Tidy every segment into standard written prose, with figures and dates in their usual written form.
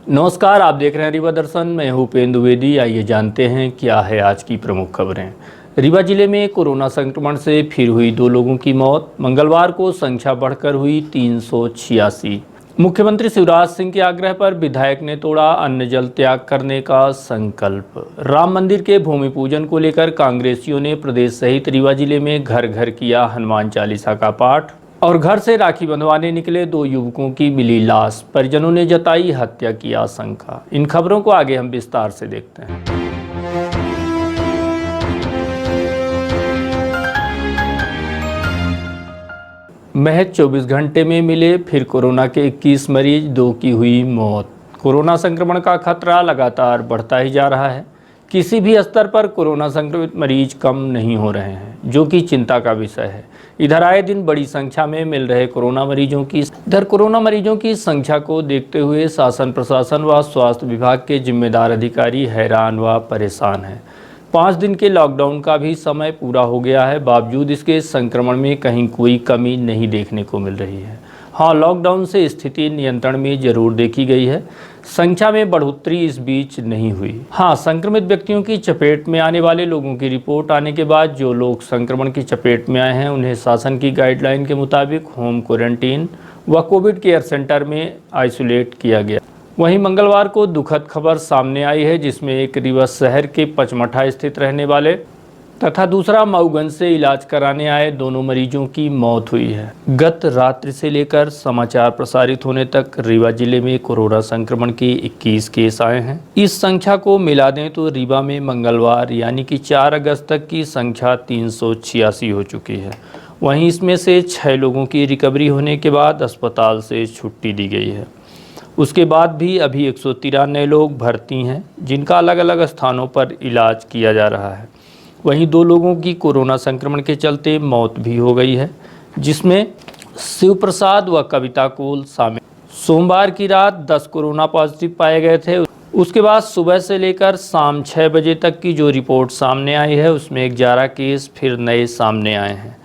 नमस्कार, आप देख रहे हैं रीवा दर्शन। मैं हूं उपेंद्र द्विवेदी। आइए जानते हैं क्या है आज की प्रमुख खबरें। रीवा जिले में कोरोना संक्रमण से फिर हुई 2 लोगों की मौत। मंगलवार को संख्या बढ़कर हुई 386। मुख्यमंत्री शिवराज सिंह के आग्रह पर विधायक ने तोड़ा अन्न जल त्याग करने का संकल्प। राम मंदिर के भूमि पूजन को लेकर कांग्रेसियों ने प्रदेश सहित रीवा जिले में घर घर किया हनुमान चालीसा का पाठ और घर से राखी बंधवाने निकले 2 युवकों की मिली लाश। परिजनों ने जताई हत्या की आशंका। इन खबरों को आगे हम विस्तार से देखते हैं। महज 24 घंटे में मिले फिर कोरोना के 21 मरीज, 2 की हुई मौत। कोरोना संक्रमण का खतरा लगातार बढ़ता ही जा रहा है। किसी भी स्तर पर कोरोना संक्रमित मरीज कम नहीं हो रहे हैं, जो कि चिंता का विषय है। इधर आए दिन बड़ी संख्या में मिल रहे कोरोना मरीजों की संख्या को देखते हुए शासन प्रशासन व स्वास्थ्य विभाग के जिम्मेदार अधिकारी हैरान व परेशान हैं। 5 दिन के लॉकडाउन का भी समय पूरा हो गया है, बावजूद इसके संक्रमण में कहीं कोई कमी नहीं देखने को मिल रही है। हाँ, लॉकडाउन से स्थिति नियंत्रण में जरूर देखी गई है, संख्या में बढ़ोतरी इस बीच नहीं हुई। हाँ, संक्रमित व्यक्तियों की चपेट में आने वाले लोगों की रिपोर्ट आने के बाद जो लोग संक्रमण की चपेट में आए हैं, उन्हें शासन की गाइडलाइन के मुताबिक होम क्वारंटीन व कोविड केयर सेंटर में आइसोलेट किया गया। वहीं मंगलवार को दुखद खबर सामने आई है, जिसमें एक रीवा शहर के पचमढ़ा स्थित रहने वाले तथा दूसरा मऊगंज से इलाज कराने आए दोनों मरीजों की मौत हुई है। गत रात्रि से लेकर समाचार प्रसारित होने तक रीवा जिले में कोरोना संक्रमण के 21 केस आए हैं। इस संख्या को मिला दें तो रीवा में मंगलवार यानी कि 4 अगस्त तक की संख्या 386 हो चुकी है। वहीं इसमें से 6 लोगों की रिकवरी होने के बाद अस्पताल से छुट्टी दी गई है। उसके बाद भी अभी 193 लोग भर्ती हैं, जिनका अलग अलग स्थानों पर इलाज किया जा रहा है। वहीं 2 लोगों की कोरोना संक्रमण के चलते मौत भी हो गई है, जिसमें शिव प्रसाद व कविता कोल शामिल। सोमवार की रात 10 कोरोना पॉजिटिव पाए गए थे। उसके बाद सुबह से लेकर शाम 6 बजे तक की जो रिपोर्ट सामने आई है, उसमें 11 केस फिर नए सामने आए हैं।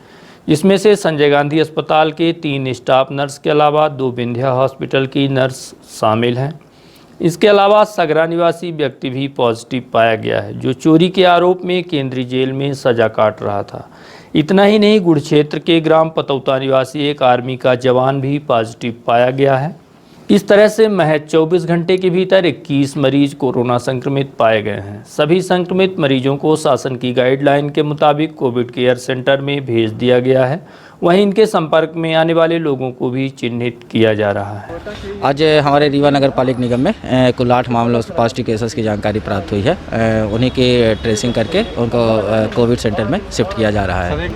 इसमें से संजय गांधी अस्पताल के 3 स्टाफ नर्स के अलावा 2 विंध्या हॉस्पिटल की नर्स शामिल हैं। इसके अलावा सगरा निवासी व्यक्ति भी पॉजिटिव पाया गया है, जो चोरी के आरोप में केंद्रीय जेल में सजा काट रहा था। इतना ही नहीं, गुड़ क्षेत्र के ग्राम पतौता निवासी एक आर्मी का जवान भी पॉजिटिव पाया गया है। इस तरह से महज 24 घंटे के भीतर 21 मरीज कोरोना संक्रमित पाए गए हैं। सभी संक्रमित मरीजों को शासन की गाइडलाइन के मुताबिक कोविड केयर सेंटर में भेज दिया गया है। वहीं इनके संपर्क में आने वाले लोगों को भी चिन्हित किया जा रहा है। आज हमारे रीवा नगर पालिका निगम में कुल 8 मामलों पॉजिटिव केसेस की जानकारी प्राप्त हुई है। उन्हीं की ट्रेसिंग करके उनको कोविड सेंटर में शिफ्ट किया जा रहा है।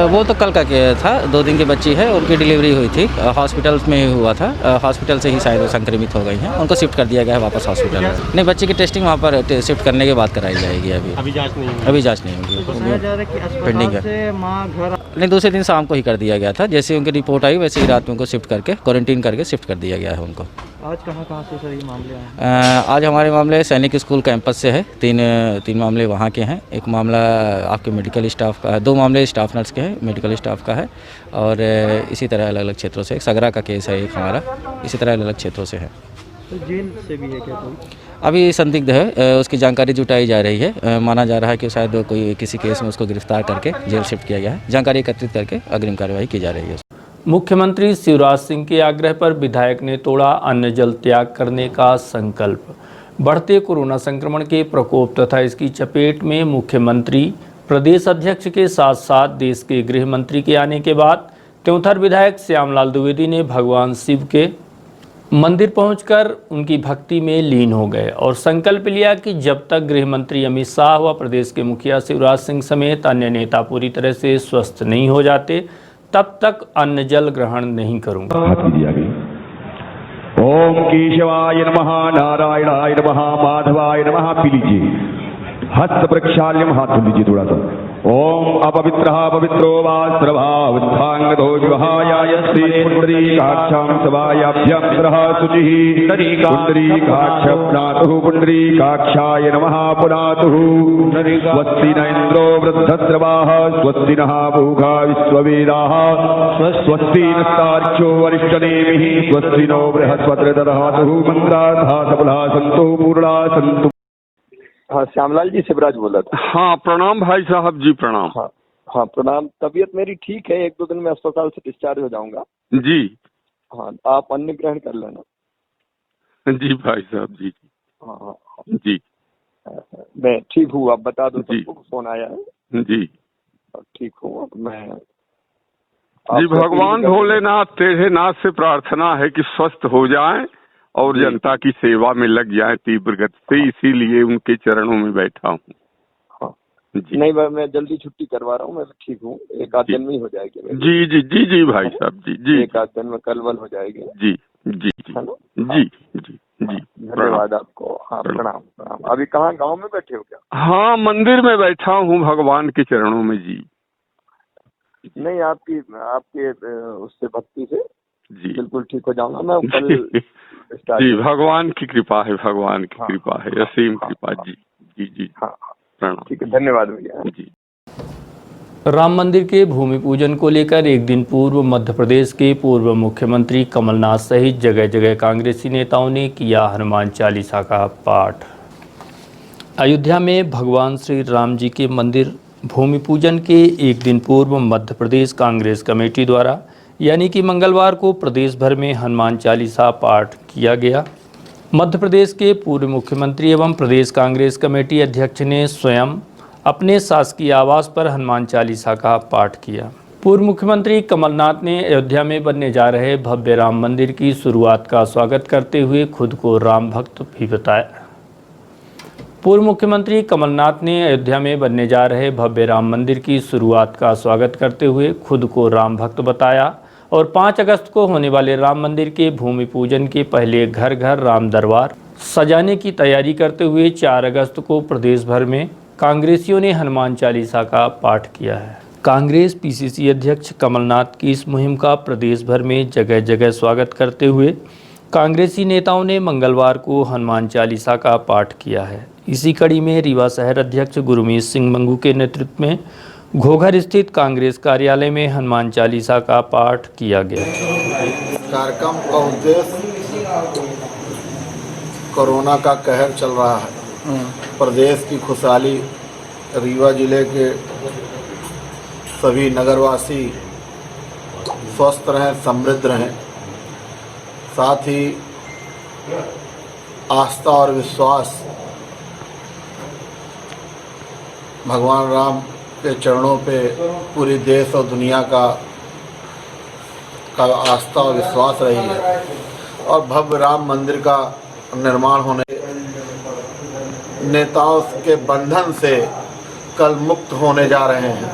वो तो कल का था, 2 दिन की बच्ची है, उनकी डिलीवरी हुई थी, हॉस्पिटल में ही हुआ था। हॉस्पिटल से ही शायद वो संक्रमित हो गई हैं, उनको शिफ्ट कर दिया गया है वापस हॉस्पिटल में। नहीं, बच्ची की टेस्टिंग वहाँ पर शिफ्ट करने के बाद कराई जाएगी। अभी जाँच नहीं होगी, पेंडिंग है। नहीं, दूसरे दिन शाम को ही कर दिया गया था। जैसे उनकी रिपोर्ट आई वैसे ही रात में उनको शिफ्ट करके क्वारंटीन करके शिफ्ट कर दिया गया है उनको। आज कहाँ से सर ये मामले आए? आज हमारे मामले सैनिक स्कूल कैंपस से है। 3 मामले वहाँ के हैं। एक मामला आपके मेडिकल स्टाफ का है, 2 मामले स्टाफ नर्स के हैं, मेडिकल स्टाफ का है। और इसी तरह अलग अलग क्षेत्रों से, एक सगरा का केस है एक हमारा, इसी तरह अलग अलग क्षेत्रों से है। तो जेल से भी है क्या कोई? अभी संदिग्ध है, उसकी जानकारी जुटाई जा रही है। माना जा रहा है कि शायद कोई किसी केस में उसको गिरफ्तार करके जेल शिफ्ट किया गया है। जानकारी एकत्रित करके अग्रिम कार्रवाई की जा रही है। मुख्यमंत्री शिवराज सिंह के आग्रह पर विधायक ने तोड़ा अन्न जल त्याग करने का संकल्प। बढ़ते कोरोना संक्रमण के प्रकोप तथा इसकी चपेट में मुख्यमंत्री, प्रदेश अध्यक्ष के साथ साथ देश के गृह मंत्री के आने के बाद त्योंथर विधायक श्यामलाल द्विवेदी ने भगवान शिव के मंदिर पहुंचकर उनकी भक्ति में लीन हो गए और संकल्प लिया कि जब तक गृह मंत्री अमित शाह व प्रदेश के मुखिया शिवराज सिंह समेत अन्य नेता पूरी तरह से स्वस्थ नहीं हो जाते, तब तक अन्न जल ग्रहण नहीं करूंगा। ओम केशवाय नमः, नारायणाय नमः, माधवाय नमः। पी लीजिए, हस्त प्रक्षाल्यम, हाथ धो लीजिए थोड़ा सा। ओम अपवित्रः पवित्रो वा सर्वावत्थांगतो विवाहाय श्री पुंडरीकाक्षां सवायाभ्यां सरः शुचिः पुंडरीकाक्षप्नातुः पुंडरीकाक्षाय नमः पुनातुः स्वस्ति न इन्द्रो वृद्धस्रवाः स्वस्ति नः पूषा विश्ववेदाः स्वस्ति नस्तार्क्ष्यो वरिष्ठनेमिः स्वस्ति नो बृहस्पतिर्दधातुः मंगलाः सबला सन्तु पूर्णा सन्तु। हाँ, श्यामलाल जी शिवराज बोला था। हाँ, प्रणाम भाई साहब जी, प्रणाम। हाँ हाँ, प्रणाम। तबीयत मेरी ठीक है, 1-2 दिन में अस्पताल से डिस्चार्ज हो जाऊंगा। जी हाँ, आप अन्न ग्रहण कर लेना। जी भाई साहब जी। हाँ हाँ जी मैं ठीक हूँ, आप बता दो जी। सबको, फोन आया है। जी ठीक हूँ अब मैं। जी, भगवान भोलेनाथ तेरेनाथ से प्रार्थना है कि स्वस्थ हो जाएं और जनता की सेवा में लग जाएं तीव्र गति से, इसीलिए उनके चरणों में बैठा हूँ। हाँ जी नहीं, मैं जल्दी छुट्टी करवा रहा हूँ, मैं ठीक हूँ, 1-8 दिन में ही हो जाएगी मेरी। जी जी जी जी भाई साहब जी। जी 1-8 दिन में कल हो जाएगी। जी जी जी है ना? जी जी जी। धन्यवाद आपको। हाँ, प्रणाम प्रणाम। अभी कहाँ, गाँव में बैठे हो क्या? हाँ, मंदिर में बैठा हूँ भगवान के चरणों में जी। नहीं, आपकी उससे भक्ति से जी बिल्कुल ठीक हो जाऊंगा मैं कल। जी, भगवान की कृपा है, भगवान की हाँ, कृपा है, हाँ, असीम हाँ, कृपा। हाँ, जी जी जी हाँ हाँ, प्रणाम। ठीक है, धन्यवाद भैया। जी। राम मंदिर के भूमि पूजन को लेकर एक दिन पूर्व मध्य प्रदेश के पूर्व मुख्यमंत्री कमलनाथ सहित जगह जगह कांग्रेसी नेताओं ने किया हनुमान चालीसा का पाठ। अयोध्या में भगवान श्री राम जी के मंदिर भूमि पूजन के एक दिन पूर्व मध्य प्रदेश कांग्रेस कमेटी द्वारा यानी कि मंगलवार को प्रदेश भर में हनुमान चालीसा पाठ किया गया। मध्य प्रदेश के पूर्व मुख्यमंत्री एवं प्रदेश कांग्रेस कमेटी अध्यक्ष ने स्वयं अपने शासकीय आवास पर हनुमान चालीसा का पाठ किया। पूर्व मुख्यमंत्री कमलनाथ ने अयोध्या में बनने जा रहे भव्य राम मंदिर की शुरुआत का स्वागत करते हुए खुद को राम भक्त भी बताया। पूर्व मुख्यमंत्री कमलनाथ ने अयोध्या में बनने जा रहे भव्य राम मंदिर की शुरुआत का स्वागत करते हुए खुद को राम भक्त बताया और 5 अगस्त को होने वाले राम मंदिर के भूमि पूजन के पहले घर घर राम दरबार सजाने की तैयारी करते हुए 4 अगस्त को प्रदेश भर में कांग्रेसियों ने हनुमान चालीसा का पाठ किया है। कांग्रेस पीसीसी अध्यक्ष कमलनाथ की इस मुहिम का प्रदेश भर में जगह जगह स्वागत करते हुए कांग्रेसी नेताओं ने मंगलवार को हनुमान चालीसा का पाठ किया है। इसी कड़ी में रीवा शहर अध्यक्ष गुरमीत सिंह मंगू के नेतृत्व में घोघर स्थित कांग्रेस कार्यालय में हनुमान चालीसा का पाठ किया गया। कार्यक्रम का उद्देश्य कोरोना का कहर चल रहा है, प्रदेश की खुशहाली, रीवा जिले के सभी नगरवासी स्वस्थ रहें, समृद्ध रहें, साथ ही आस्था और विश्वास भगवान राम के चरणों पे पूरी देश और दुनिया का आस्था और विश्वास रही है और भव्य राम मंदिर का निर्माण होने नेताओं के बंधन से कल मुक्त होने जा रहे हैं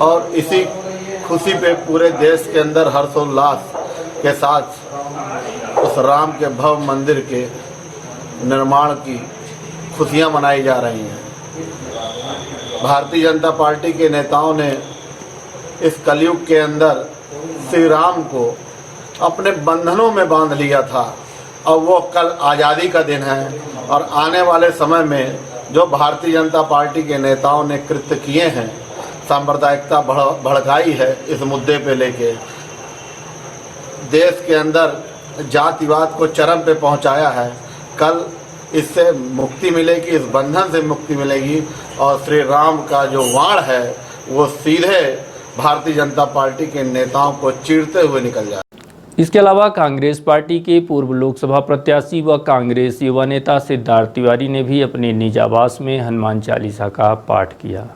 और इसी खुशी पे पूरे देश के अंदर हर्षोल्लास के साथ उस राम के भव्य मंदिर के निर्माण की खुशियां मनाई जा रही हैं। भारतीय जनता पार्टी के नेताओं ने इस कलयुग के अंदर श्री राम को अपने बंधनों में बांध लिया था और वो कल आज़ादी का दिन है और आने वाले समय में जो भारतीय जनता पार्टी के नेताओं ने कृत्य किए हैं, सांप्रदायिकता भड़काई है, इस मुद्दे पे लेके देश के अंदर जातिवाद को चरम पे पहुंचाया है, कल इससे मुक्ति मिलेगी, इस बंधन से मुक्ति मिलेगी और श्री राम का जो वाण है वो सीधे भारतीय जनता पार्टी के नेताओं को चीरते हुए निकल जाए। इसके अलावा कांग्रेस पार्टी के पूर्व लोकसभा प्रत्याशी व कांग्रेस युवा नेता सिद्धार्थ तिवारी ने भी अपने निज आवास में हनुमान चालीसा का पाठ किया।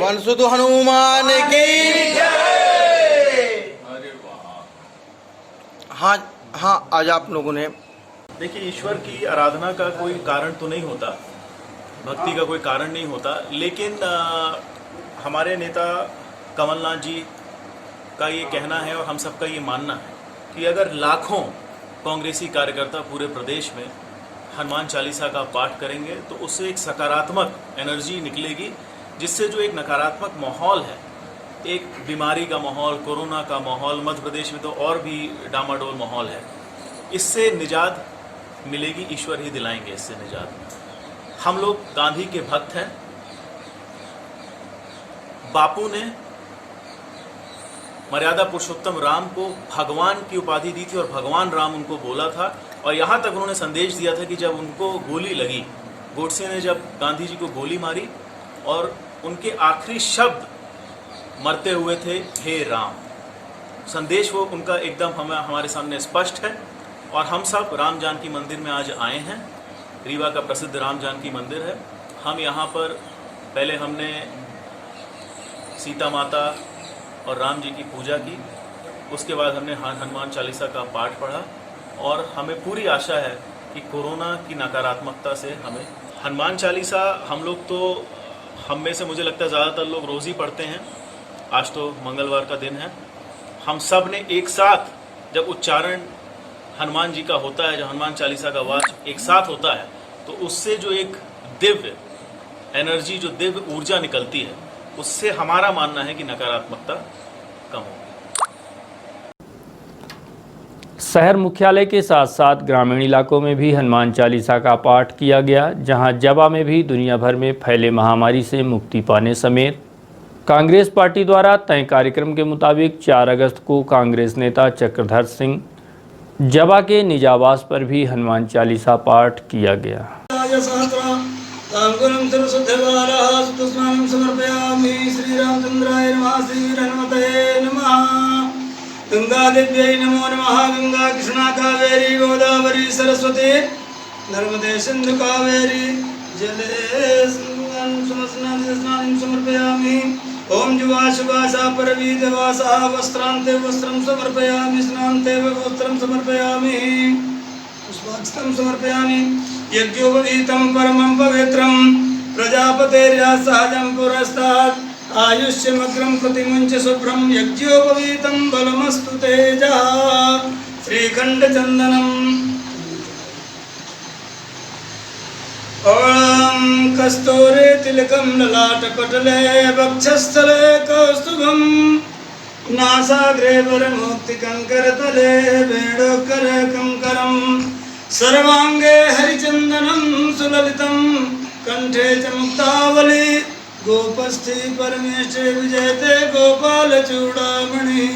वंशुत हनुमान की हाँ आज आप लोगों ने देखिए, ईश्वर की आराधना का कोई कारण तो नहीं होता, भक्ति का कोई कारण नहीं होता, लेकिन हमारे नेता कमलनाथ जी का ये कहना है और हम सबका ये मानना है कि अगर लाखों कांग्रेसी कार्यकर्ता पूरे प्रदेश में हनुमान चालीसा का पाठ करेंगे तो उससे एक सकारात्मक एनर्जी निकलेगी, जिससे जो एक नकारात्मक माहौल है, एक बीमारी का माहौल, कोरोना का माहौल, मध्य प्रदेश में तो और भी डामाडोल माहौल है, इससे निजात मिलेगी। ईश्वर ही दिलाएंगे इससे निजात। हम लोग गांधी के भक्त हैं। बापू ने मर्यादा पुरुषोत्तम राम को भगवान की उपाधि दी थी और भगवान राम उनको बोला था, और यहाँ तक उन्होंने संदेश दिया था कि जब उनको गोली लगी, गोडसे ने जब गांधी जी को गोली मारी और उनके आखिरी शब्द मरते हुए थे, हे राम। संदेश वो उनका एकदम हमारे सामने स्पष्ट है। और हम सब राम जानकी मंदिर में आज आए हैं। रीवा का प्रसिद्ध राम जानकी मंदिर है। हम यहाँ पर पहले हमने सीता माता और राम जी की पूजा की, उसके बाद हमने हनुमान चालीसा का पाठ पढ़ा, और हमें पूरी आशा है कि कोरोना की नकारात्मकता से हमें हनुमान चालीसा हम लोग तो हम में से मुझे लगता है ज़्यादातर लोग रोज़ ही पढ़ते हैं। आज तो मंगलवार का दिन है। हम सब ने एक साथ जब उच्चारण हनुमान जी का होता है, जब हनुमान चालीसा का वाच एक साथ होता है, तो उससे जो एक दिव्य एनर्जी, जो दिव्य ऊर्जा निकलती है, उससे हमारा मानना है कि नकारात्मकता कम होगी। शहर मुख्यालय के साथ साथ ग्रामीण इलाकों में भी हनुमान चालीसा का पाठ किया गया, जहां जबा में भी दुनिया भर में फैले महामारी से मुक्ति पाने समेत कांग्रेस पार्टी द्वारा तय कार्यक्रम के मुताबिक 4 अगस्त को कांग्रेस नेता चक्रधर सिंह जबा के निज आवास पर भी हनुमान चालीसा पाठ किया गया। श्री रामचंद्राय नमः, श्री हनुमते नमः। गंगा देव्यै नमो नमः। गंगा कृष्णा कावेरी गोदावरी सरस्वती नर्मदे सिंधु कावेरी जले स्नानं समर्पयामि। ओम जुवाशुवासा परवीतवासा वस्त्रान्ते वस्त्रं समर्पयामि। स्नान्ते वस्त्रं समर्पयामि। पुष्पाक्षतं समर्पयामि। यज्ञोपवीतं परमं पवित्रं प्रजापतेर्या सहजं पुरस्तात् आयुष्यमग्रं प्रतिमुञ्च शुभ्रं यज्ञोपवीतं बलमस्तु तेजः। श्रीखण्डचन्दनम् ओम कस्तूरी तिलकं ललाटपटले वक्षस्थले कौस्तुभं नासाग्रे वरमुक्तिकङ्करतले वेणुकरे कंकरं सर्वांगे हरिचन्दनं सुललितं कंठे च मुक्तावली गोपस्थी परमेश्वरी विजयते गोपाल चूड़ामणि।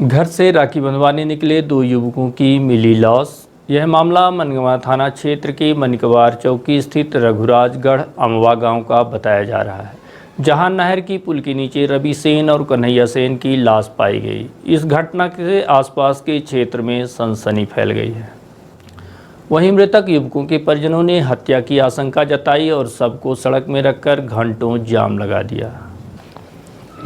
घर से राखी बंधवाने निकले 2 युवकों की मिली लाश। यह मामला मनगवा थाना क्षेत्र के मनिकवार चौकी स्थित रघुराजगढ़ अमवा गांव का बताया जा रहा है, जहां नहर की पुल के नीचे रवि सेन और कन्हैया सेन की लाश पाई गई। इस घटना से आसपास के क्षेत्र में सनसनी फैल गई है। वहीं मृतक युवकों के परिजनों ने हत्या की आशंका जताई और सबको सड़क में रखकर घंटों जाम लगा दिया।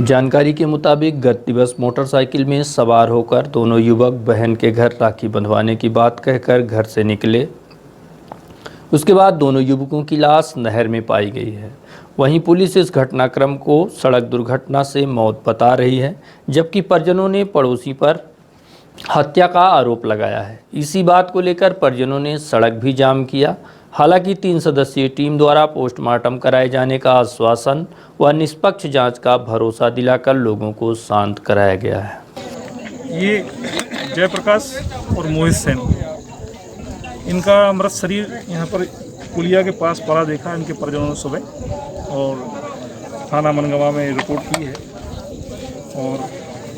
जानकारी के मुताबिक गत दिवस मोटरसाइकिल में सवार होकर दोनों युवक बहन के घर राखी बंधवाने की बात कहकर घर से निकले। उसके बाद दोनों युवकों की लाश नहर में पाई गई है। वहीं पुलिस इस घटनाक्रम को सड़क दुर्घटना से मौत बता रही है, जबकि परिजनों ने पड़ोसी पर हत्या का आरोप लगाया है। इसी बात को लेकर परिजनों ने सड़क भी जाम किया। हालांकि 3 सदस्यीय टीम द्वारा पोस्टमार्टम कराए जाने का आश्वासन व निष्पक्ष जांच का भरोसा दिलाकर लोगों को शांत कराया गया है। ये जयप्रकाश और मोहित सेन, इनका मृत शरीर यहाँ पर पुलिया के पास पड़ा देखा इनके परिजनों ने सुबह, और थाना मनगवा में रिपोर्ट की है। और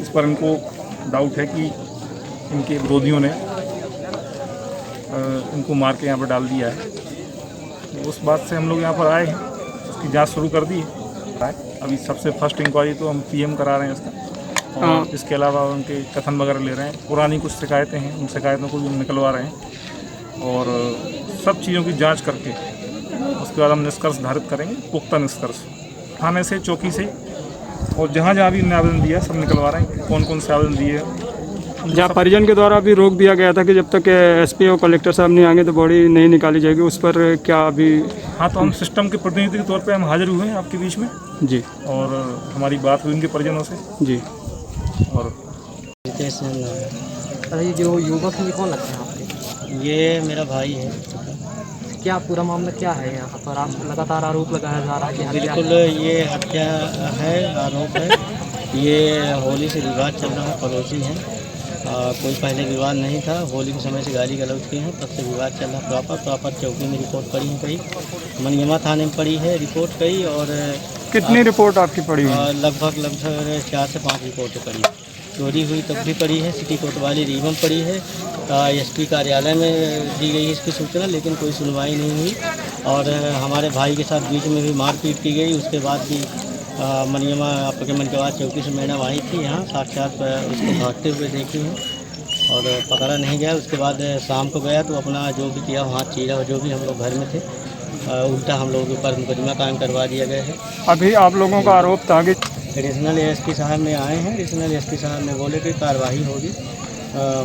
इस पर इनको डाउट है कि इनके विरोधियों ने इनको मार के यहाँ पर डाल दिया है। उस बात से हम लोग यहाँ पर आए हैं, उसकी जांच शुरू कर दी है। अभी सबसे फर्स्ट इंक्वायरी तो हम पीएम करा रहे हैं इसका, और इसके अलावा उनके कथन वगैरह ले रहे हैं। पुरानी कुछ शिकायतें हैं, उन शिकायतों को भी हम निकलवा रहे हैं, और सब चीज़ों की जांच करके उसके बाद हम निष्कर्ष धारित करेंगे, पुख्ता निष्कर्ष। थाने से, चौकी से, और जहाँ जहाँ भी इन्होंने आवेदन दिया सब निकलवा रहे हैं। कौन कौन से आवेदन दिए जहाँ परिजन के द्वारा भी रोक दिया गया था कि जब तक एसपी और कलेक्टर साहब नहीं आएंगे तो बॉडी नहीं निकाली जाएगी, उस पर क्या अभी? हाँ, तो हम सिस्टम के प्रतिनिधि के तौर पे हम हाजिर हुए हैं आपके बीच में जी, और हमारी बात हुई उनके परिजनों से जी। और अरे जो युवक है ये कौन लगता है आपके? ये मेरा भाई है। क्या पूरा मामला क्या है यहाँ पर? आप लगातार आरोप लगाया जा रहा है कि हत्या बिल्कुल ये हत्या है, आरोप है। ये होली से विवाद चल रहा है, पड़ोसी हैं। कोई पहले विवाद नहीं था, होली के समय से गाली गलौज किए हैं, तब से विवाद चल रहा। प्रॉपर चौकी में रिपोर्ट पड़ी है कई, मनियमा थाने में पड़ी है रिपोर्ट कई। और कितनी रिपोर्ट आपकी पड़ी है? लगभग 4 से 5 रिपोर्टें पड़ी। चोरी हुई तब भी पड़ी है, सिटी कोतवाली रीवा में पड़ी है, एसपी कार्यालय में दी गई है इसकी सूचना, लेकिन कोई सुनवाई नहीं हुई। और हमारे भाई के साथ बीच में भी मारपीट की गई, उसके बाद भी मनियमा आपके मनकेवाद चौकी से मैडम आई थी यहाँ, साक्षात उसको भागते हुए देखी है और पकड़ा नहीं गया। उसके बाद शाम को गया तो अपना जो भी किया हाथ चीरा, जो भी हम लोग घर में थे, उल्टा हम लोगों के ऊपर मुकदमा कायम करवा दिया गया है। अभी आप लोगों का आरोप था कि एडिशनल एसपी साहब में आए हैं, एडिशनल एसपी साहब ने बोले कि कार्रवाई होगी।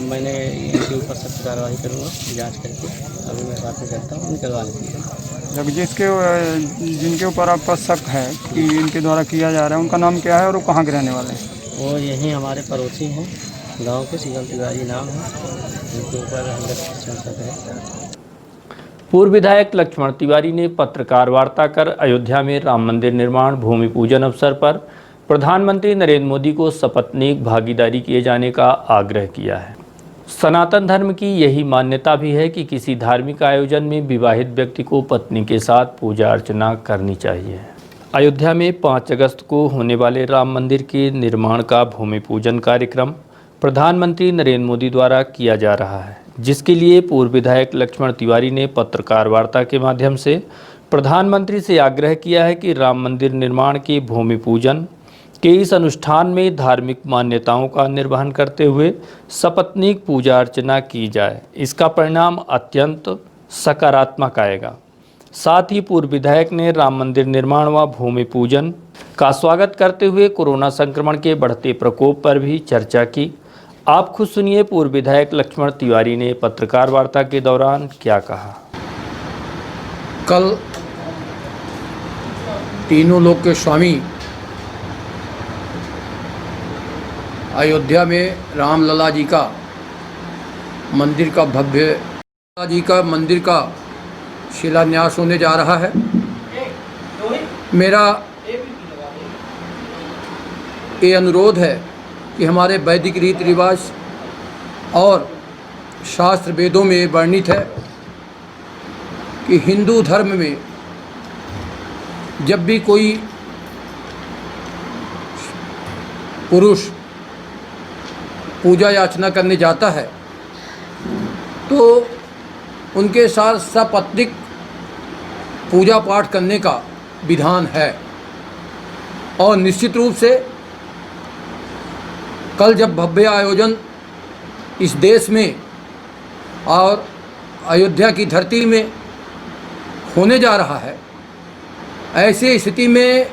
मैंने इनके ऊपर सख्त कार्रवाई करूँगा जांच करके। अभी मैं साथ में चलता हूँ निकलवाने के लिए। जिनके ऊपर आपका शक है कि इनके द्वारा किया जा रहा है, उनका नाम क्या है और वो कहाँ के रहने वाले हैं? वो यहीं हमारे पड़ोसी हैं, गांव के सीगम तिवारी नाम है, इनके ऊपर 100% शक है। पूर्व विधायक लक्ष्मण तिवारी ने पत्रकार वार्ता कर अयोध्या में राम मंदिर निर्माण भूमि पूजन अवसर पर प्रधानमंत्री नरेंद्र मोदी को सपत्नीक भागीदारी किए जाने का आग्रह किया है। सनातन धर्म की यही मान्यता भी है कि किसी धार्मिक आयोजन में विवाहित व्यक्ति को पत्नी के साथ पूजा अर्चना करनी चाहिए। अयोध्या में 5 अगस्त को होने वाले राम मंदिर के निर्माण का भूमि पूजन कार्यक्रम प्रधानमंत्री नरेंद्र मोदी द्वारा किया जा रहा है, जिसके लिए पूर्व विधायक लक्ष्मण तिवारी ने पत्रकार वार्ता के माध्यम से प्रधानमंत्री से आग्रह किया है कि राम मंदिर निर्माण के भूमि पूजन के इस अनुष्ठान में धार्मिक मान्यताओं का निर्वहन करते हुए सपत्नीक पूजा अर्चना की जाए। इसका परिणाम अत्यंत सकारात्मक आएगा। साथ ही पूर्व विधायक ने राम मंदिर निर्माण व भूमि पूजन का स्वागत करते हुए कोरोना संक्रमण के बढ़ते प्रकोप पर भी चर्चा की। आप खुद सुनिए पूर्व विधायक लक्ष्मण तिवारी ने पत्रकार वार्ता के दौरान क्या कहा। कल तीनों लोक के स्वामी अयोध्या में रामलला जी का मंदिर का भव्य जी का मंदिर का शिलान्यास होने जा रहा है। मेरा ये अनुरोध है कि हमारे वैदिक रीति रिवाज और शास्त्र वेदों में वर्णित है कि हिंदू धर्म में जब भी कोई पुरुष पूजा याचना करने जाता है तो उनके साथ सपत्नीक पूजा पाठ करने का विधान है। और निश्चित रूप से कल जब भव्य आयोजन इस देश में और अयोध्या की धरती में होने जा रहा है, ऐसे स्थिति में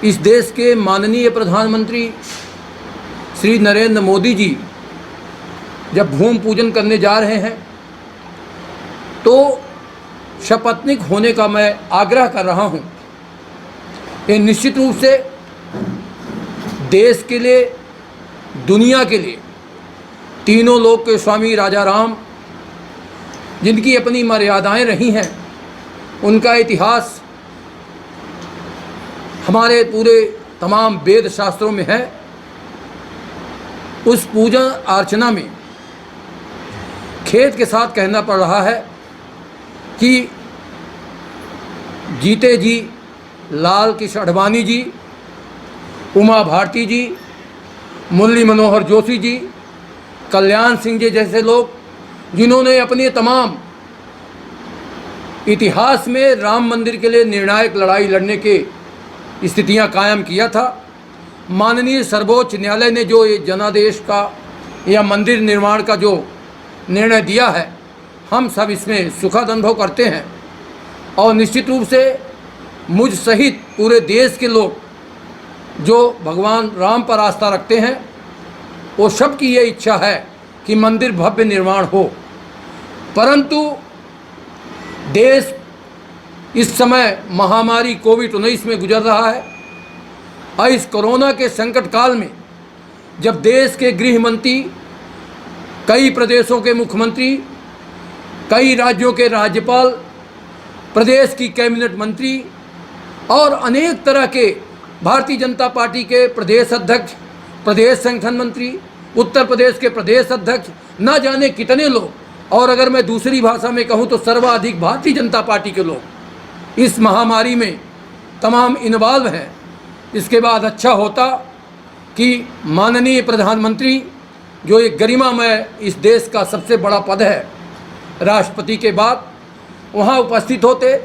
इस देश के माननीय प्रधानमंत्री श्री नरेंद्र मोदी जी जब भूमि पूजन करने जा रहे हैं तो सपत्नीक होने का मैं आग्रह कर रहा हूं। ये निश्चित रूप से देश के लिए, दुनिया के लिए तीनों लोक के स्वामी राजा राम जिनकी अपनी मर्यादाएं रही हैं, उनका इतिहास हमारे पूरे तमाम वेद शास्त्रों में है। उस पूजा अर्चना में खेद के साथ कहना पड़ रहा है कि जीते जी लाल किशन अडवाणी जी, उमा भारती जी, मुरली मनोहर जोशी जी, कल्याण सिंह जी जैसे लोग जिन्होंने अपने तमाम इतिहास में राम मंदिर के लिए निर्णायक लड़ाई लड़ने के स्थितियां कायम किया था। माननीय सर्वोच्च न्यायालय ने जो ये जनादेश का या मंदिर निर्माण का जो निर्णय दिया है, हम सब इसमें सुखद अनुभव करते हैं। और निश्चित रूप से मुझ सहित पूरे देश के लोग जो भगवान राम पर आस्था रखते हैं, वो सबकी ये इच्छा है कि मंदिर भव्य निर्माण हो। परंतु देश इस समय महामारी कोविड-19 में गुजर रहा है और इस कोरोना के संकट काल में जब देश के गृह मंत्री, कई प्रदेशों के मुख्यमंत्री, कई राज्यों के राज्यपाल, प्रदेश की कैबिनेट मंत्री और अनेक तरह के भारतीय जनता पार्टी के प्रदेश अध्यक्ष, प्रदेश संगठन मंत्री, उत्तर प्रदेश के प्रदेश अध्यक्ष, न जाने कितने लोग, और अगर मैं दूसरी भाषा में कहूँ तो सर्वाधिक भारतीय जनता पार्टी के लोग इस महामारी में तमाम इन्वॉल्व हैं। इसके बाद अच्छा होता कि माननीय प्रधानमंत्री, जो एक गरिमामय इस देश का सबसे बड़ा पद है राष्ट्रपति के बाद, वहाँ उपस्थित होते,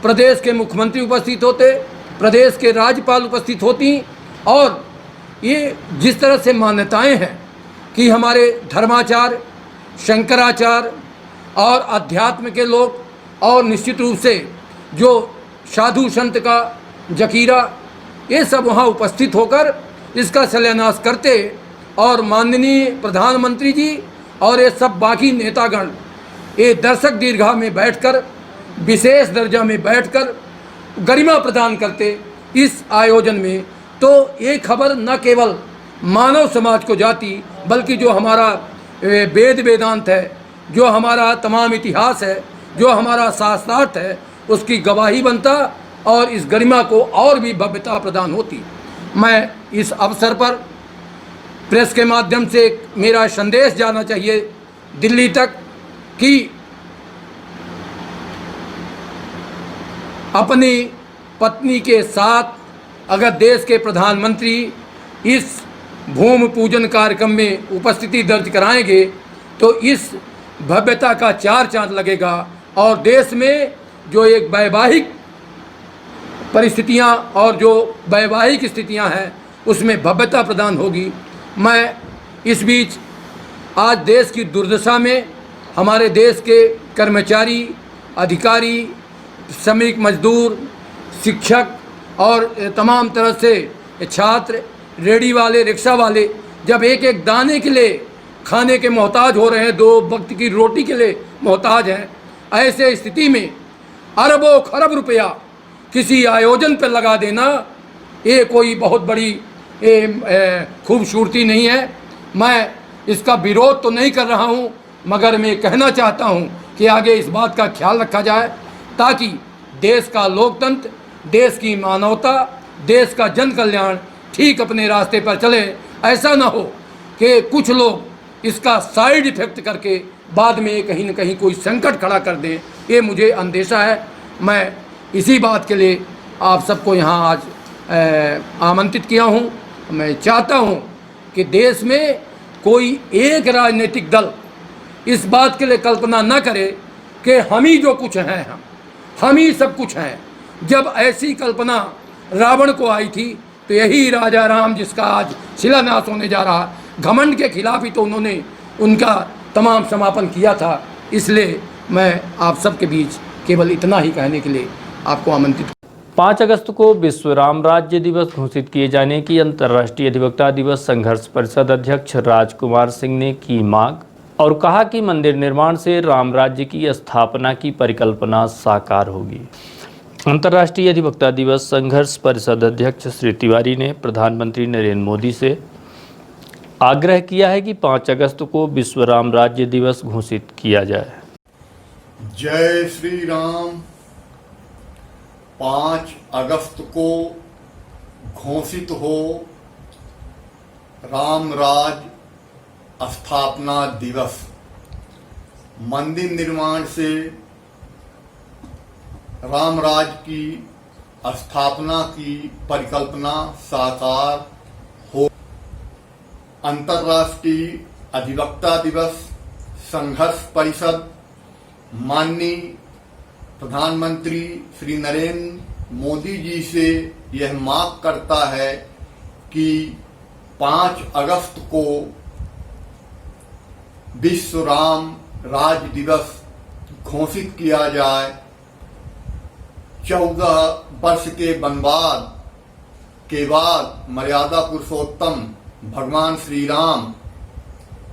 प्रदेश के मुख्यमंत्री उपस्थित होते, प्रदेश के राज्यपाल उपस्थित होती, और ये जिस तरह से मान्यताएं हैं कि हमारे धर्माचार्य, शंकराचार्य और अध्यात्म के लोग, और निश्चित रूप से जो साधु संत का जकीरा, ये सब वहाँ उपस्थित होकर इसका शिलान्यास करते, और माननीय प्रधानमंत्री जी और ये सब बाकी नेतागण ये दर्शक दीर्घा में बैठकर, विशेष दर्जा में बैठकर गरिमा प्रदान करते इस आयोजन में। तो ये खबर न केवल मानव समाज को जाती, बल्कि जो हमारा वेद वेदांत है, जो हमारा तमाम इतिहास है, जो हमारा शास्त्रार्थ है, उसकी गवाही बनता और इस गरिमा को और भी भव्यता प्रदान होती। मैं इस अवसर पर प्रेस के माध्यम से मेरा संदेश जाना चाहिए दिल्ली तक कि अपनी पत्नी के साथ अगर देश के प्रधानमंत्री इस भूमि पूजन कार्यक्रम में उपस्थिति दर्ज कराएंगे तो इस भव्यता का चार चांद लगेगा, और देश में जो एक वैवाहिक परिस्थितियां और जो वैवाहिक स्थितियां हैं उसमें भव्यता प्रदान होगी। मैं इस बीच आज देश की दुर्दशा में हमारे देश के कर्मचारी, अधिकारी, श्रमिक मजदूर, शिक्षक और तमाम तरह से छात्र, रेडी वाले, रिक्शा वाले जब एक एक दाने के लिए खाने के मोहताज हो रहे हैं, 2 वक्त की रोटी के लिए मोहताज हैं, ऐसे स्थिति में अरबों खरब रुपया किसी आयोजन पर लगा देना ये कोई बहुत बड़ी खूबसूरती नहीं है। मैं इसका विरोध तो नहीं कर रहा हूँ, मगर मैं कहना चाहता हूँ कि आगे इस बात का ख्याल रखा जाए ताकि देश का लोकतंत्र, देश की मानवता, देश का जन कल्याण ठीक अपने रास्ते पर चले। ऐसा ना हो कि कुछ लोग इसका साइड इफेक्ट करके बाद में कहीं न कहीं कोई संकट खड़ा कर दें, ये मुझे अंदेशा है। मैं इसी बात के लिए आप सबको यहाँ आज आमंत्रित किया हूँ। मैं चाहता हूँ कि देश में कोई एक राजनीतिक दल इस बात के लिए कल्पना न करे कि हम ही जो कुछ हैं, हम ही सब कुछ हैं। जब ऐसी कल्पना रावण को आई थी तो यही राजा राम, जिसका आज शिलान्यास होने जा रहा, घमंड के खिलाफ ही तो उन्होंने उनका तमाम समापन किया था। इसलिए मैं आप सबके बीच केवल इतना ही कहने के लिए आपको आमंत्रित। 5 अगस्त को विश्व राम राज्य दिवस घोषित किए जाने की अंतर्राष्ट्रीय अधिवक्ता दिवस संघर्ष परिषद अध्यक्ष राजकुमार सिंह ने की मांग और कहा कि मंदिर निर्माण से राम राज्य की स्थापना की परिकल्पना साकार होगी। अंतर्राष्ट्रीय अधिवक्ता दिवस संघर्ष परिषद अध्यक्ष श्री तिवारी ने प्रधानमंत्री नरेंद्र मोदी से आग्रह किया है कि 5 अगस्त को विश्व राम राज्य दिवस घोषित किया जाए। जय श्री राम। 5 अगस्त को घोषित हो राम राज्य स्थापना दिवस। मंदिर निर्माण से राम राज्य की स्थापना की परिकल्पना साकार हो। अंतर्राष्ट्रीय अधिवक्ता दिवस संघर्ष परिषद माननीय प्रधानमंत्री श्री नरेंद्र मोदी जी से यह मांग करता है कि 5 अगस्त को विश्व राम राज्य दिवस घोषित किया जाए। 14 वर्ष के वनवास के बाद मर्यादा पुरुषोत्तम भगवान श्री राम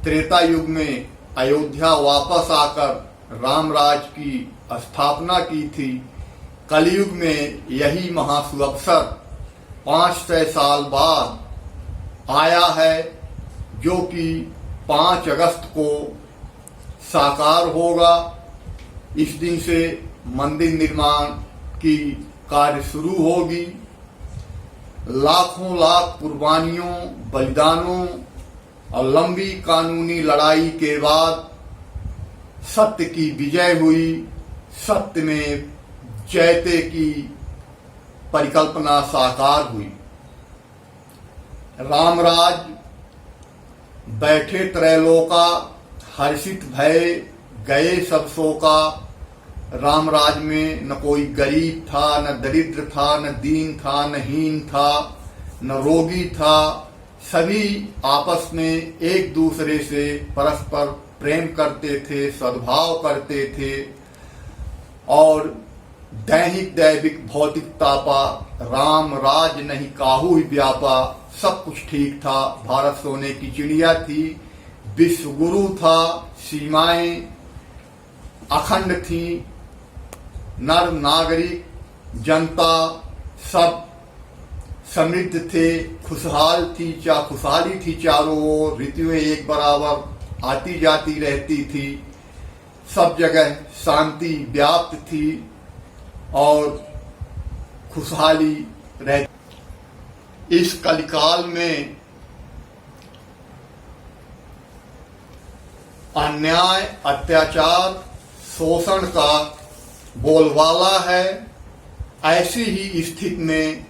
त्रेता युग में अयोध्या वापस आकर रामराज की स्थापना की थी। कलयुग में यही महासुअवसर 500 साल बाद आया है, जो कि 5 अगस्त को साकार होगा। इस दिन से मंदिर निर्माण की कार्य शुरू होगी। लाखों लाख कुर्बानियों, बलिदानों और लंबी कानूनी लड़ाई के बाद सत्य की विजय हुई। सत्य में जयते की परिकल्पना साकार हुई। रामराज बैठे त्रैलोका, हर्षित भय गए सब शोका। रामराज में न कोई गरीब था, न दरिद्र था, न दीन था, न हीन था, न रोगी था। सभी आपस में एक दूसरे से परस्पर प्रेम करते थे, सद्भाव करते थे और दैहिक दैविक भौतिक तापा, राम राज नहीं काहू ही व्यापा। सब कुछ ठीक था। भारत सोने की चिड़िया थी, विश्व गुरु था, सीमाएं अखंड थी, नर नागरिक जनता सब समृद्ध थे, खुशहाल थी, खुशहाली थी चारों ओर। ऋतुएं एक बराबर आती जाती रहती थी, सब जगह शांति व्याप्त थी और खुशहाली रहती। इस कलिकाल में अन्याय, अत्याचार, शोषण का बोलबाला है। ऐसी ही स्थिति में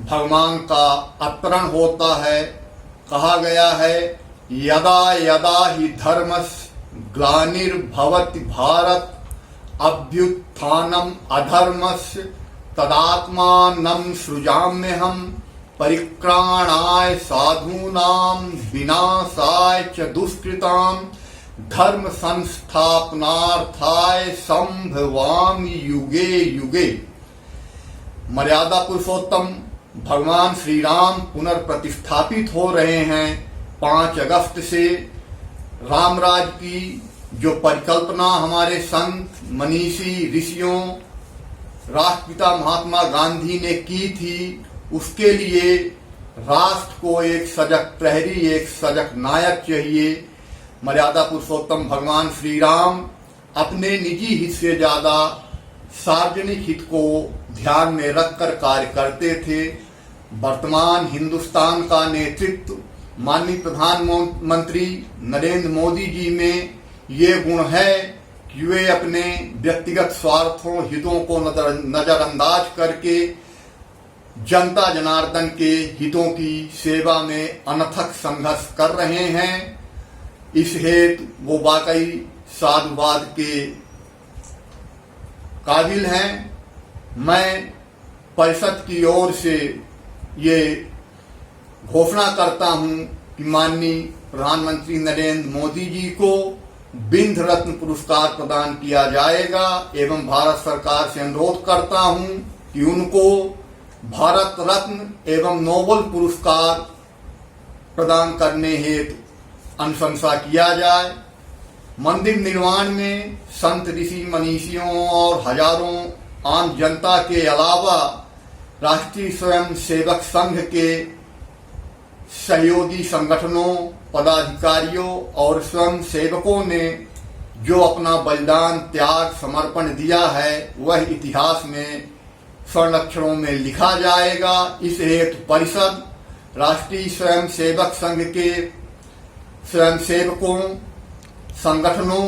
भगवान का अवतरण होता है। कहा गया है, यदा यदा ही धर्मस्य ग्लानिर्भवति भारत अभ्युत्थानम अधर्मस्य तदात्मानं सृजाम्यहम् परित्राणाय साधूनां विनाशाय च दुष्कृतां धर्म संस्थापनार्थाय संभवामि युगे युगे। मर्यादा पुरुषोत्तम भगवान श्री राम पुनर्प्रतिष्ठापित हो रहे हैं। 5 अगस्त से रामराज की जो परिकल्पना हमारे संत मनीषी ऋषियों राष्ट्रपिता महात्मा गांधी ने की थी, उसके लिए राष्ट्र को एक सजग प्रहरी, एक सजग नायक चाहिए। मर्यादा पुरुषोत्तम भगवान श्री राम अपने निजी हित से ज्यादा सार्वजनिक हित को ध्यान में रखकर कार्य करते थे। वर्तमान हिंदुस्तान का नेतृत्व माननीय प्रधानमंत्री नरेंद्र मोदी जी में ये गुण है कि वे अपने व्यक्तिगत स्वार्थों, हितों को नजरअंदाज करके जनता जनार्दन के हितों की सेवा में अनथक संघर्ष कर रहे हैं। इस हेतु वो वाकई साधुवाद के काबिल हैं। मैं परिषद की ओर से ये घोषणा करता हूं कि माननीय प्रधानमंत्री नरेंद्र मोदी जी को बिंद रत्न पुरस्कार प्रदान किया जाएगा एवं भारत सरकार से अनुरोध करता हूं कि उनको भारत रत्न एवं नोबेल पुरस्कार प्रदान करने हेतु अनुशंसा किया जाए। मंदिर निर्माण में संत ऋषि मनीषियों और हजारों आम जनता के अलावा राष्ट्रीय स्वयं सेवक संघ के सहयोगी संगठनों, पदाधिकारियों और स्वयं सेवकों ने जो अपना बलिदान, त्याग, समर्पण दिया है वह इतिहास में स्वर्ण अक्षरों में लिखा जाएगा। इस हेतु परिषद राष्ट्रीय स्वयं सेवक संघ के स्वयं सेवकों, संगठनों,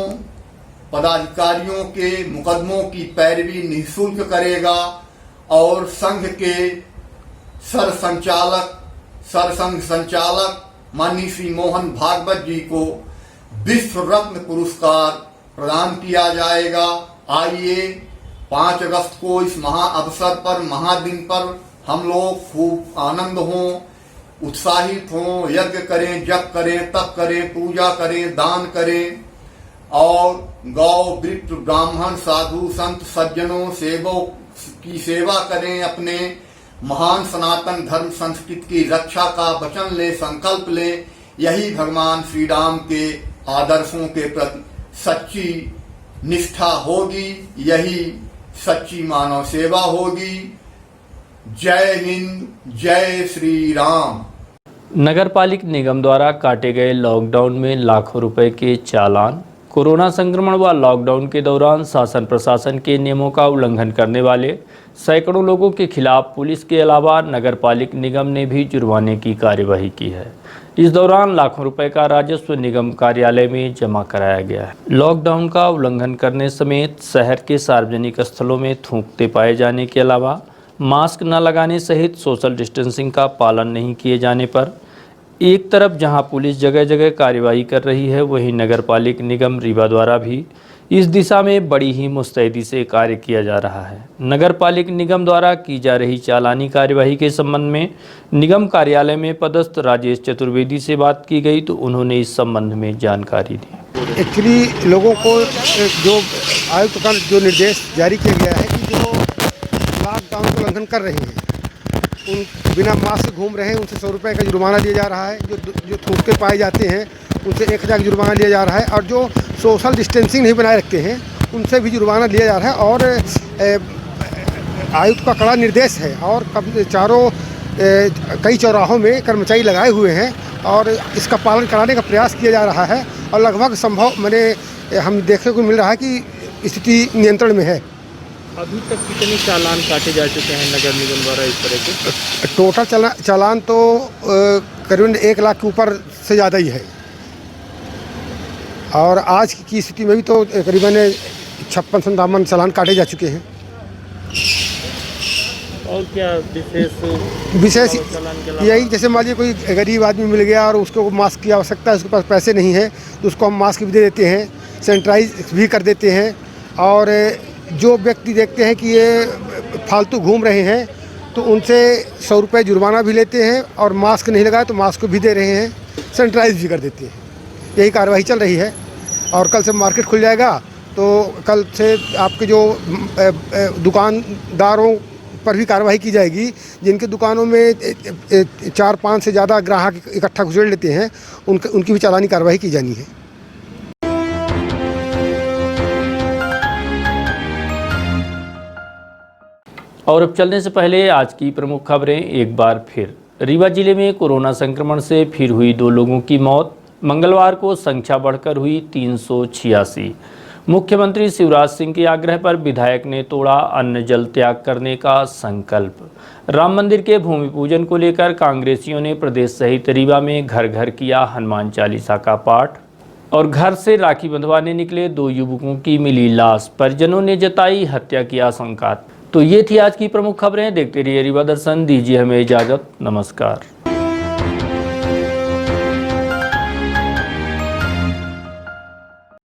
पदाधिकारियों के मुकदमों की पैरवी निःशुल्क करेगा और संघ के सरसंघ संचालक माननीय श्री मोहन भागवत जी को विश्व रत्न पुरस्कार प्रदान किया जाएगा। आइए 5 अगस्त को इस महा अवसर पर, महादिन पर हम लोग खूब आनंद हों, उत्साहित हों, यज्ञ करें, जप करें, तप करें, पूजा करें, दान करें और गौ, वृक्ष, ब्राह्मण, साधु, संत, सज्जनों, की सेवा करें, अपने महान सनातन धर्म संस्कृति की रक्षा का वचन लें, संकल्प लें। यही भगवान श्री राम के आदर्शों के प्रति सच्ची निष्ठा होगी, यही सच्ची मानव सेवा होगी। जय हिंद, जय श्री राम। नगर पालिक निगम द्वारा काटे गए लॉकडाउन में लाखों रुपए के चालान। कोरोना संक्रमण व लॉकडाउन के दौरान शासन प्रशासन के नियमों का उल्लंघन करने वाले सैकड़ों लोगों के खिलाफ पुलिस के अलावा नगर पालिक निगम ने भी जुर्माने की कार्यवाही की है। इस दौरान लाखों रुपए का राजस्व निगम कार्यालय में जमा कराया गया है। लॉकडाउन का उल्लंघन करने समेत शहर के सार्वजनिक स्थलों में थूकते पाए जाने के अलावा मास्क न लगाने सहित सोशल डिस्टेंसिंग का पालन नहीं किए जाने पर एक तरफ जहां पुलिस जगह जगह कार्यवाही कर रही है, वहीं नगर पालिक निगम रीवा द्वारा भी इस दिशा में बड़ी ही मुस्तैदी से कार्य किया जा रहा है। नगर पालिक निगम द्वारा की जा रही चालानी कार्यवाही के संबंध में निगम कार्यालय में पदस्थ राजेश चतुर्वेदी से बात की गई तो उन्होंने इस संबंध में जानकारी दी। एक्चुअली लोगों को जो आयुक्त का जो निर्देश जारी किया गया है कि जो लॉकडाउन का उल्लंघन कर रहे हैं, उन बिना मास्क घूम रहे हैं, उनसे 100 रुपये का जुर्माना लिया जा रहा है। जो थूकते पाए जाते हैं उनसे 1000 का जुर्माना लिया जा रहा है, और जो सोशल डिस्टेंसिंग नहीं बनाए रखते हैं उनसे भी जुर्माना लिया जा रहा है। और आयुक्त का कड़ा निर्देश है, और चारों कई चौराहों में कर्मचारी लगाए हुए हैं और इसका पालन कराने का प्रयास किया जा रहा है। और लगभग संभव हम देखने को मिल रहा है कि स्थिति नियंत्रण में है। अभी तक कितने चालान काटे जा चुके हैं नगर निगम द्वारा इस तरह के? टोटल चालान तो करीबन 1 लाख के ऊपर से ज़्यादा ही है, और आज की स्थिति में भी तो करीबन 56-57 चालान काटे जा चुके हैं। और क्या विशेष यही, जैसे मान लीजिए कोई गरीब आदमी मिल गया और उसको मास्क की आवश्यकता है, उसके पास पैसे नहीं है तो उसको हम मास्क भी दे देते हैं, सैनिटाइज भी कर देते हैं। और जो व्यक्ति देखते हैं कि ये फालतू घूम रहे हैं तो उनसे 100 रुपये जुर्माना भी लेते हैं, और मास्क नहीं लगाए तो मास्क भी दे रहे हैं, सैनिटाइज भी कर देते हैं। यही कार्रवाई चल रही है। और कल से मार्केट खुल जाएगा तो कल से आपके जो दुकानदारों पर भी कार्रवाई की जाएगी, जिनके दुकानों में 4-5 से ज़्यादा ग्राहक इकट्ठा घुसेड़ लेते हैं, उनकी भी चालानी कार्रवाई की जानी है। और अब चलने से पहले आज की प्रमुख खबरें एक बार फिर। रीवा जिले में कोरोना संक्रमण से फिर हुई 2 लोगों की मौत। मंगलवार को संख्या बढ़कर हुई 386। मुख्यमंत्री शिवराज सिंह के आग्रह पर विधायक ने तोड़ा अन्न जल त्याग करने का संकल्प। राम मंदिर के भूमि पूजन को लेकर कांग्रेसियों ने प्रदेश सहित रीवा में घर घर किया हनुमान चालीसा का पाठ। और घर से राखी बंधवाने निकले 2 युवकों की मिली लाश, परिजनों ने जताई हत्या की आशंका। तो ये थी आज की प्रमुख खबरें। देखते रहिए रीवा दर्शन। दीजिए हमें इजाज़त। नमस्कार।